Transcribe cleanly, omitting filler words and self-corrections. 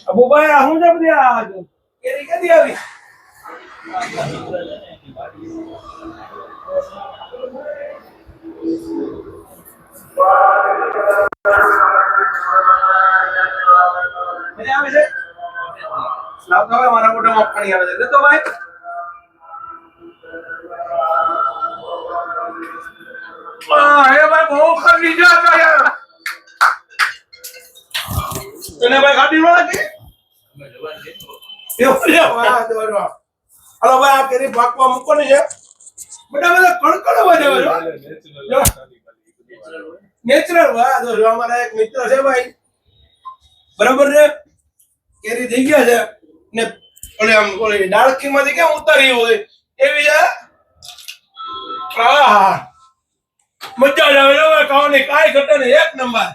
અબુ ભાઈ આ હું છે બધી આ કેરી ક્યાંથી આવી? આવે છે લાવ તો મારા મોઢામાં પાણી આવે છે તો ભાઈ હે ભાઈ બહુ ખરી ગયા યાર તને ભાઈ ગાડી વાળા કે હલો ભાઈ આ કેરી પાકવા મૂકો ને છે બેટા બધા કણકણ વાજે નેચરલ વાહ જો અમારા એક મિત્ર છે ભાઈ બરાબર છે કેરી થઈ ગયા છે ને ઓલે આમ ઓલી ડાળખીમાંથી કેમ ઉતારી હોય એવી છે મજા જ આવે ખાવાની કાંઈ ઘટે ને એક નંબર